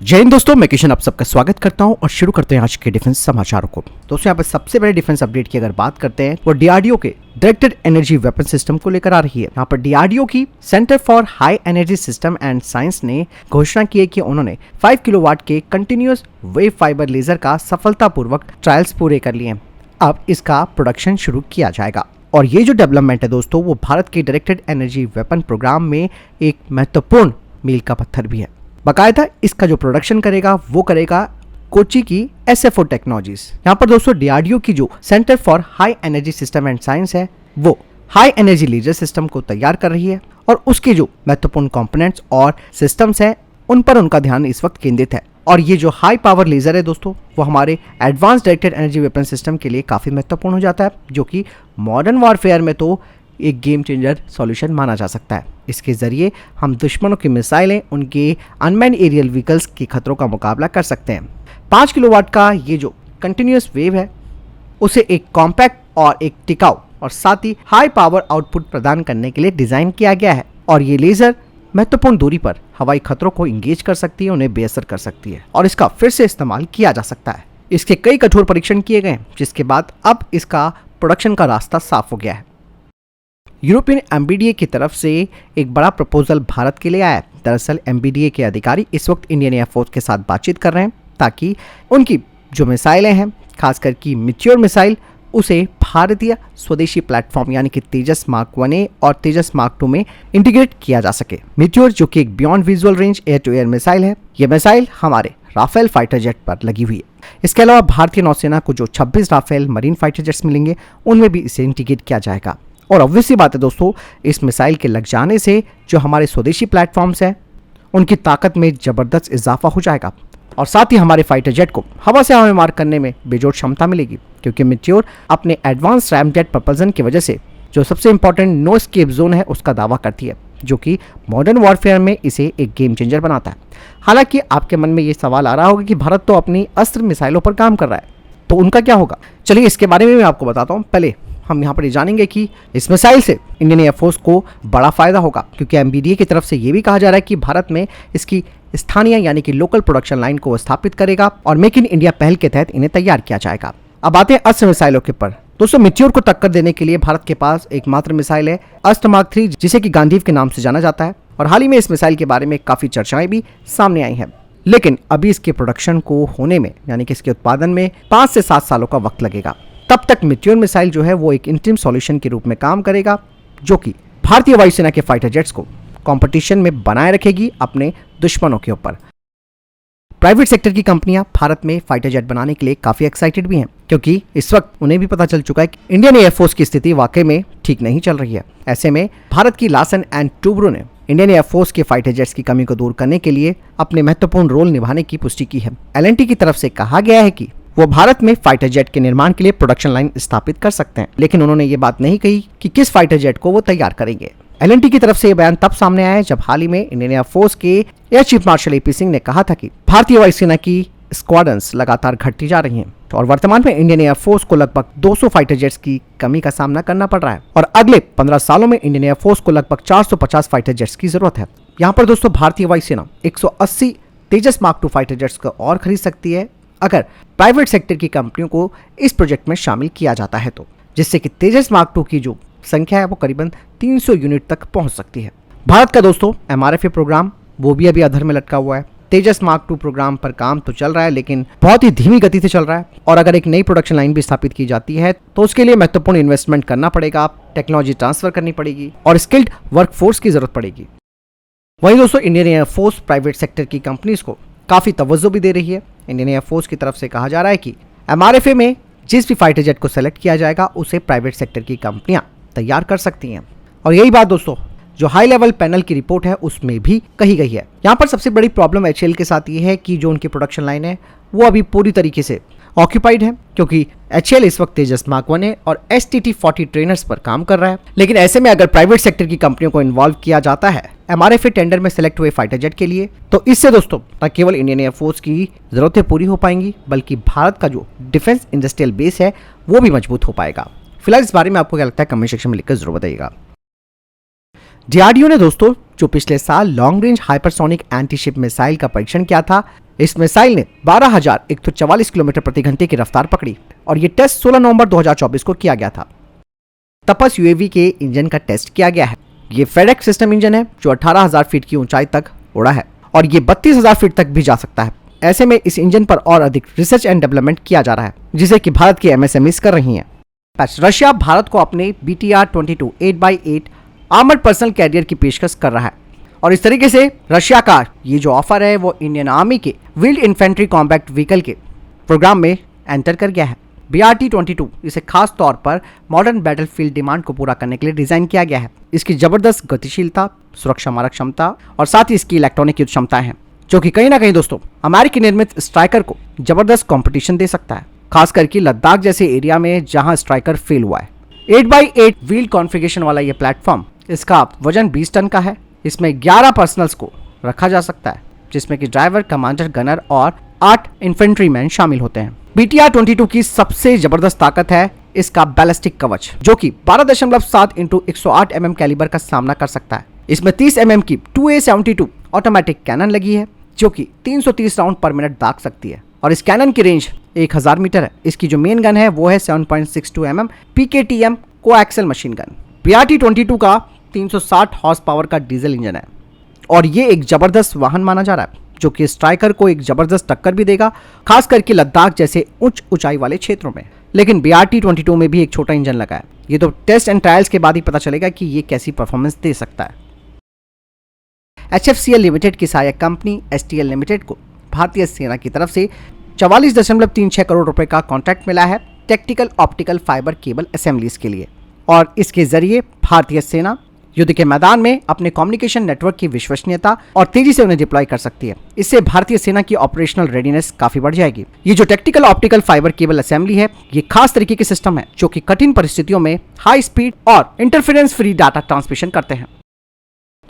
जय हिंद दोस्तों, मैं किशन आप सबका स्वागत करता हूं और शुरू करते हैं आज के डिफेंस समाचारों को। दोस्तों यहाँ पर सबसे बड़े डिफेंस अपडेट की अगर बात करते हैं वो डीआरडीओ के डायरेक्टेड एनर्जी वेपन सिस्टम को लेकर आ रही है। यहाँ पर डीआरडीओ की centre for high energy system and science ने घोषणा की है कि उन्होंने 5 किलोवाट के कंटिन्यूअस वेव फाइबर लेजर का सफलतापूर्वक ट्रायल्स पूरे कर लिए। अब इसका प्रोडक्शन शुरू किया जाएगा और ये जो डेवलपमेंट है दोस्तों वो भारत के डायरेक्टेड एनर्जी वेपन प्रोग्राम में एक महत्वपूर्ण मील का पत्थर भी है। बाकायदा इसका जो प्रोडक्शन करेगा वो करेगा कोची की SFO टेक्नोलॉजीज। यहाँ पर दोस्तों डीआरडीओ की जो centre for high energy system and science है वो हाई एनर्जी लेजर सिस्टम को तैयार कर रही है और उसके जो महत्वपूर्ण कंपोनेंट्स और सिस्टम्स हैं उन पर उनका ध्यान इस वक्त केंद्रित है। और ये जो हाई पावर लेजर है दोस्तों वो हमारे advance directed energy weapon system के लिए काफ़ी महत्वपूर्ण हो जाता है, जो कि मॉडर्न वॉरफेयर में तो एक गेम चेंजर सॉल्यूशन माना जा सकता है। इसके ज़रिए हम दुश्मनों की मिसाइलें, उनके अनमैन एरियल व्हीकल्स के खतरों का मुकाबला कर सकते हैं। 5 किलोवाट का ये जो कंटिन्यूअस वेव है उसे एक कॉम्पैक्ट और एक टिकाऊ और साथ ही हाई पावर आउटपुट प्रदान करने के लिए डिज़ाइन किया गया है। और ये लेज़र महत्वपूर्ण दूरी पर हवाई खतरों को इंगेज कर सकती है, उन्हें बेअसर कर सकती है और इसका फिर से इस्तेमाल किया जा सकता है। इसके कई कठोर परीक्षण किए गए जिसके बाद अब इसका प्रोडक्शन का रास्ता साफ हो गया है। यूरोपियन MBDA की तरफ से एक बड़ा प्रपोजल भारत के लिए आया है। दरअसल MBDA के अधिकारी इस वक्त इंडियन एयरफोर्स के साथ बातचीत कर रहे हैं ताकि उनकी जो मिसाइलें हैं, खासकर की मैच्योर मिसाइल, उसे भारतीय स्वदेशी प्लेटफॉर्म यानी कि तेजस मार्क 1A और तेजस मार्क 2 में इंटीग्रेट किया जा सके। मैच्योर जो कि एक beyond visual range air to air missile है, यह मिसाइल हमारे राफेल फाइटर जेट पर लगी हुई है। इसके अलावा भारतीय नौसेना को जो 26 राफेल मरीन फाइटर जेट्स मिलेंगे उनमें भी इसे इंटीग्रेट किया जाएगा। और ऑब्वियसली बात है दोस्तों, इस मिसाइल के लग जाने से जो हमारे स्वदेशी प्लेटफॉर्म्स हैं उनकी ताकत में ज़बरदस्त इजाफा हो जाएगा और साथ ही हमारे फाइटर जेट को हवा से हवा में मार करने में बेजोड़ क्षमता मिलेगी, क्योंकि मैच्योर अपने एडवांस रैम जेट प्रपल्सन की वजह से जो सबसे इंपॉर्टेंट नो एस्केप जोन है उसका दावा करती है, जो कि मॉडर्न वॉरफेयर में इसे एक गेम चेंजर बनाता है। हालांकि आपके मन में ये सवाल आ रहा होगा कि भारत तो अपनी अस्त्र मिसाइलों पर काम कर रहा है, तो उनका क्या होगा। चलिए इसके बारे में मैं आपको बताता हूँ। पहले हम यहाँ पर ये जानेंगे कि इस मिसाइल से इंडियन एयरफोर्स को बड़ा फायदा होगा, क्योंकि MBDA की तरफ से ये भी कहा जा रहा है कि भारत में इसकी स्थानीय यानी कि लोकल प्रोडक्शन लाइन को स्थापित करेगा और मेक इन इंडिया पहल के तहत इन्हें तैयार किया जाएगा। अब आते हैं अस्त्र मिसाइलों के ऊपर। दोस्तों मैच्योर को टक्कर देने के लिए भारत के पास एकमात्र मिसाइल है अस्त्र मार्क 3, जिसे कि गांडीव के नाम से जाना जाता है। और हाल ही में इस मिसाइल के बारे में काफी चर्चाएं भी सामने आई हैं, लेकिन अभी इसके प्रोडक्शन को होने में यानी कि इसके उत्पादन में 5 से 7 सालों का वक्त लगेगा। तब तक मैच्योर मिसाइल जो है वो एक इंटीम सॉल्यूशन के रूप में काम करेगा, जो कि भारतीय वायुसेना के फाइटर जेट्स को कंपटीशन में बनाए रखेगी अपने दुश्मनों के ऊपर। प्राइवेट सेक्टर की कंपनियां भारत में फाइटर जेट बनाने के लिए काफी एक्साइटेड भी हैं, क्योंकि इस वक्त उन्हें भी पता चल चुका है कि इंडियन एयरफोर्स की स्थिति वाकई में ठीक नहीं चल रही है। ऐसे में भारत की लार्सन एंड टूब्रो ने इंडियन एयरफोर्स के फाइटर जेट्स की कमी को दूर करने के लिए अपने महत्वपूर्ण रोल निभाने की पुष्टि की है। L&T की तरफ से कहा गया है कि वो भारत में फाइटर जेट के निर्माण के लिए प्रोडक्शन लाइन स्थापित कर सकते हैं, लेकिन उन्होंने ये बात नहीं कही कि किस फाइटर जेट को वो तैयार करेंगे। L&T की तरफ से ये बयान तब सामने आया है जब हाल ही में इंडियन एयरफोर्स के air chief marshal AP Singh ने कहा था कि भारतीय वायुसेना की स्क्वाड्रन्स लगातार घटती जा रही हैं और वर्तमान में इंडियन एयरफोर्स को लगभग 200 फाइटर जेट्स की कमी का सामना करना पड़ रहा है और अगले 15 सालों में इंडियन एयरफोर्स को लगभग 450 फाइटर जेट्स की जरूरत है। यहाँ पर दोस्तों भारतीय वायुसेना 180 तेजस मार्क 2 फाइटर जेट्स को और खरीद सकती है अगर प्राइवेट सेक्टर की कंपनियों को इस प्रोजेक्ट में शामिल किया जाता है, तो जिससे कि तेजस मार्क 2 की जो संख्या है वो करीबन 300 यूनिट तक पहुंच सकती है। भारत का दोस्तों MRFA प्रोग्राम वो भी अभी अधर में लटका हुआ है। तेजस मार्क 2 प्रोग्राम पर काम तो चल रहा है, लेकिन बहुत ही धीमी गति से चल रहा है और अगर एक नई प्रोडक्शन लाइन भी स्थापित की जाती है तो उसके लिए महत्वपूर्ण इन्वेस्टमेंट करना पड़ेगा, टेक्नोलॉजी ट्रांसफर करनी पड़ेगी और स्किल्ड वर्कफोर्स की जरूरत पड़ेगी। वहीं दोस्तों इंडियन एयरफोर्स प्राइवेट सेक्टर की कंपनीज को काफी तवज्जो भी दे रही है। इंडियन एयरफोर्स की तरफ से कहा जा रहा है कि MRFA में जिस भी फाइटर जेट को सेलेक्ट किया जाएगा उसे प्राइवेट सेक्टर की कंपनियां तैयार कर सकती हैं। और यही बात दोस्तों जो हाई लेवल पैनल की रिपोर्ट है उसमें भी कही गई है। यहाँ पर सबसे बड़ी प्रॉब्लम HAL के साथ ये है कि जो उनकी प्रोडक्शन लाइन है वो अभी पूरी तरीके से ऑक्यूपाइड है, क्योंकि HAL इस वक्त तेजस मार्क 1A और STT-40 ट्रेनर्स पर काम कर रहा है। लेकिन ऐसे में अगर प्राइवेट सेक्टर की कंपनियों को इन्वॉल्व किया जाता है MRFA टेंडर में सिलेक्ट हुए फाइटर जेट के लिए, तो इससे दोस्तों न केवल इंडियन एयरफोर्स की जरूरतें पूरी हो पाएंगी बल्कि भारत का जो डिफेंस इंडस्ट्रियल बेस है वो भी मजबूत हो पाएगा। फिलहाल इस बारे में आपको क्या लगता है कमेंट सेक्शन में लिखकर जरूर बताइएगा। डीआरडीओ ने दोस्तों जो पिछले साल long range hypersonic anti ship missile का परीक्षण किया था इस मिसाइल ने 12,144 किलोमीटर प्रति घंटे की रफ्तार पकड़ी और ये टेस्ट 16 नवंबर 2024 को किया गया था। तपस यूएवी के इंजन का टेस्ट किया गया है। ये फेडेक्स सिस्टम इंजन है जो 18,000 फीट की ऊंचाई तक उड़ा है और ये 32,000 फीट तक भी जा सकता है। ऐसे में इस इंजन पर और अधिक रिसर्च एंड डेवलपमेंट किया जा रहा है, जिसे कि भारत की एमएसएमईज कर रही हैं। रशिया भारत को अपने BTR-22 8x8 armoured personal career की पेशकश कर रहा है और इस तरीके से रशिया का ये जो ऑफर है वो इंडियन आर्मी के व्हील्ड इन्फेंट्री कॉम्बैक्ट व्हीकल के प्रोग्राम में एंटर कर गया है। BRT-22 इसे खास तौर पर मॉडर्न बैटलफील्ड डिमांड को पूरा करने के लिए डिजाइन किया गया है। इसकी जबरदस्त गतिशीलता, सुरक्षा मारक क्षमता और साथ ही इसकी इलेक्ट्रॉनिक युद्ध क्षमता है, जो कि कहीं ना कहीं दोस्तों अमेरिकी निर्मित स्ट्राइकर को जबरदस्त कंपटीशन दे सकता है, खास करके लद्दाख जैसे एरिया में जहां स्ट्राइकर फेल हुआ है। 8x8 व्हील कॉन्फ़िगरेशन वाला ये प्लेटफॉर्म, इसका वजन 20 टन का है। इसमें 11 पर्सनल्स को रखा जा सकता है, जिसमें कि ड्राइवर, कमांडर, गनर और 8 इन्फेंट्रीमैन शामिल होते हैं। BTR-22 की सबसे जबरदस्त ताकत है इसका बैलिस्टिक कवच, जो कि 12.7 × 108 mm कैलिबर का सामना कर सकता है। इसमें 30 mm की 2A-72 ऑटोमेटिक कैनन लगी है, जो कि 330 राउंड पर मिनट दाग सकती है और इस कैनन की रेंज 1000 मीटर है। इसकी जो मेन गन है वो है 7.62 mm PKTM coaxial machine gun. BRT-22 का 360 हॉर्स पावर का डीजल इंजन है और ये एक जबरदस्त वाहन माना जा रहा है, जो कि स्ट्राइकर को एक जबरदस्त टक्कर भी देगा, खास करके लद्दाख जैसे उच्च ऊंचाई वाले क्षेत्रों में। लेकिन BRT-22 में भी एक छोटा इंजन लगा है। ये तो टेस्ट एंड ट्रायल्स के बाद ही पता चलेगा कि ये कैसी परफॉर्मेंस दे सकता है। HFCL लिमिटेड की सहायक कंपनी STL लिमिटेड को भारतीय सेना की तरफ से 44.36 करोड़ रुपए का कॉन्ट्रैक्ट मिला है tactical optical fibre cable assemblies के लिए और इसके जरिए भारतीय सेना युद्ध के मैदान में अपने कम्युनिकेशन नेटवर्क की विश्वसनीयता और तेजी से उन्हें डिप्लॉय कर सकती है। इससे भारतीय सेना की ऑपरेशनल रेडीनेस काफी बढ़ जाएगी। ये जो tactical optical fibre cable assembly है, ये खास तरीके के सिस्टम है जो कि कठिन परिस्थितियों में हाई स्पीड और इंटरफेरेंस फ्री डाटा ट्रांसमिशन करते हैं।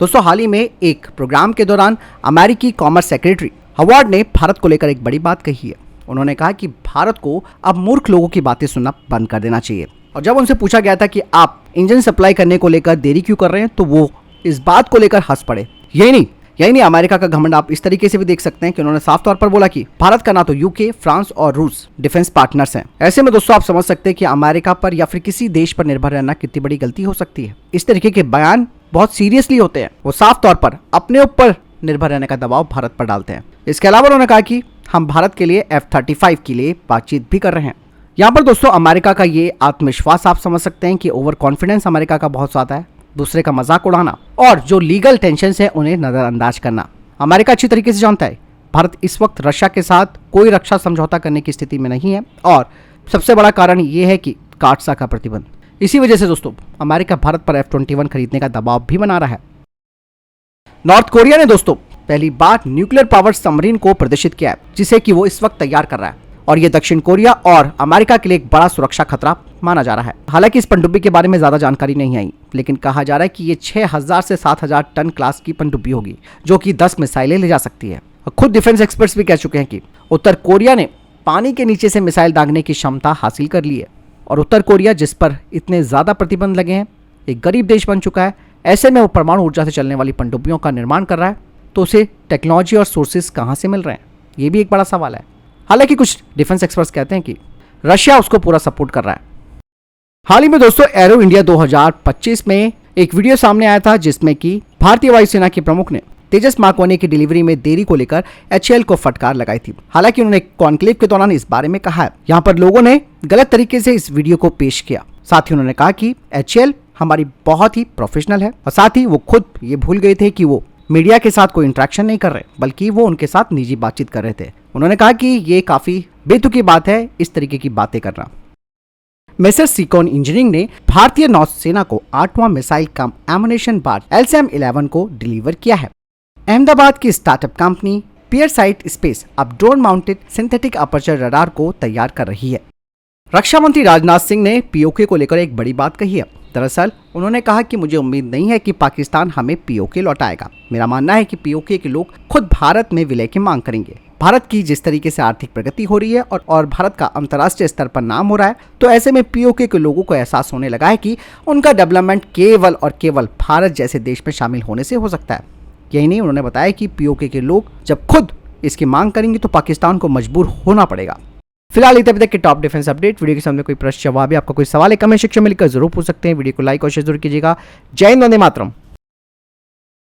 दोस्तों, हाल ही में एक प्रोग्राम के दौरान अमेरिकी कॉमर्स सेक्रेटरी हवार्ड ने भारत को लेकर एक बड़ी बात कही है। उन्होंने कहा कि भारत को अब मूर्ख लोगों की बातें सुनना बंद कर देना चाहिए। और जब उनसे पूछा गया था कि आप इंजन सप्लाई करने को लेकर देरी क्यों कर रहे हैं, तो वो इस बात को लेकर हंस पड़े। यही नहीं, अमेरिका का घमंड आप इस तरीके से भी देख सकते हैं कि उन्होंने साफ तौर पर बोला कि भारत का ना तो यूके, फ्रांस और रूस डिफेंस पार्टनर्स हैं। ऐसे में दोस्तों आप समझ सकते हैं कि अमेरिका पर या फिर किसी देश पर निर्भर रहना कितनी बड़ी गलती हो सकती है। इस तरीके के बयान बहुत सीरियसली होते हैं। वो साफ तौर पर अपने ऊपर निर्भर रहने का दबाव भारत पर डालते हैं। इसके अलावा उन्होंने कहा कि हम भारत के लिए F-35 के लिए बातचीत भी कर रहे हैं। यहाँ पर दोस्तों अमेरिका का ये आत्मविश्वास आप समझ सकते हैं कि ओवर कॉन्फिडेंस अमेरिका का बहुत ज्यादा है, दूसरे का मजाक उड़ाना और जो लीगल टेंशन है उन्हें नजरअंदाज करना। अमेरिका अच्छी तरीके से जानता है भारत इस वक्त रशिया के साथ कोई रक्षा समझौता करने की स्थिति में नहीं है और सबसे बड़ा कारण ये है कि काटसा का प्रतिबंध। इसी वजह से दोस्तों अमेरिका भारत पर F-21 खरीदने का दबाव भी बना रहा है। नॉर्थ कोरिया ने दोस्तों पहली बार न्यूक्लियर पावर सबमरीन को प्रदर्शित किया है, जिसे कि वो इस वक्त तैयार कर रहा है और ये दक्षिण कोरिया और अमेरिका के लिए एक बड़ा सुरक्षा खतरा माना जा रहा है। हालांकि इस पनडुब्बी के बारे में ज्यादा जानकारी नहीं आई, लेकिन कहा जा रहा है कि ये 6000 से 7000 टन क्लास की पनडुब्बी होगी, जो कि 10 मिसाइलें ले जा सकती है। खुद डिफेंस एक्सपर्ट्स भी कह चुके हैं कि उत्तर कोरिया ने पानी के नीचे से मिसाइल दागने की क्षमता हासिल कर ली है और उत्तर कोरिया, जिस पर इतने ज्यादा प्रतिबंध लगे हैं, एक गरीब देश बन चुका है। ऐसे में वो परमाणु ऊर्जा से चलने वाली पनडुब्बियों का निर्माण कर रहा है, तो उसे टेक्नोलॉजी और सोर्सेज कहां से मिल रहे हैं, ये भी एक बड़ा सवाल है। हालांकि कुछ डिफेंस एक्सपर्ट्स कहते हैं कि रशिया उसको पूरा सपोर्ट कर रहा है। हाल ही में दोस्तों एरो इंडिया 2025 में एक वीडियो सामने आया था, जिसमें कि भारतीय वायुसेना के प्रमुख ने तेजस मार्क 1 की डिलीवरी में देरी को लेकर HAL को फटकार लगाई थी। हालांकि उन्होंने कॉन्क्लेव के दौरान इस बारे में कहा है, यहाँ पर लोगों ने गलत तरीके से इस वीडियो को पेश किया। साथ ही उन्होंने कहा कि HAL हमारी बहुत ही प्रोफेशनल है और साथ ही वो खुद ये भूल गए थे कि वो मीडिया के साथ कोई इंटरेक्शन नहीं कर रहे, बल्कि वो उनके साथ निजी बातचीत कर रहे थे। उन्होंने कहा कि ये काफी बेतुकी बात है इस तरीके की बातें करना। मेसर सिकोन इंजीनियरिंग ने भारतीय नौसेना को 8वां मिसाइल कम एमुनेशन बार LCAM-11 को डिलीवर किया है। अहमदाबाद की स्टार्टअप कंपनी पियरसाइट स्पेस अब drone mounted synthetic aperture radar को तैयार कर रही है। रक्षा मंत्री राजनाथ सिंह ने POK को लेकर एक बड़ी बात कही है। दरअसल उन्होंने कहा कि मुझे उम्मीद नहीं है कि पाकिस्तान हमें POK लौटाएगा। मेरा मानना है कि POK के लोग खुद भारत में विलय की मांग करेंगे। भारत की जिस तरीके से आर्थिक प्रगति हो रही है और भारत का अंतर्राष्ट्रीय स्तर पर नाम हो रहा है, तो ऐसे में POK के लोगों को एहसास होने लगा है कि उनका डेवलपमेंट केवल और केवल भारत जैसे देश में शामिल होने से हो सकता है। यही नहीं, उन्होंने बताया कि POK के लोग जब खुद इसकी मांग करेंगे तो पाकिस्तान को मजबूर होना पड़ेगा। फिलहाल इतने अभी तक के टॉप डिफेंस अपडेट। वीडियो के सामने कोई प्रश्न जवाब है, आपका कोई सवाल है, कमेंट सेक्शन में लिखकर जरूर पूछ सकते हैं। वीडियो को लाइक और शेयर जरूर कीजिएगा। जय हिंद, वंदे मातरम।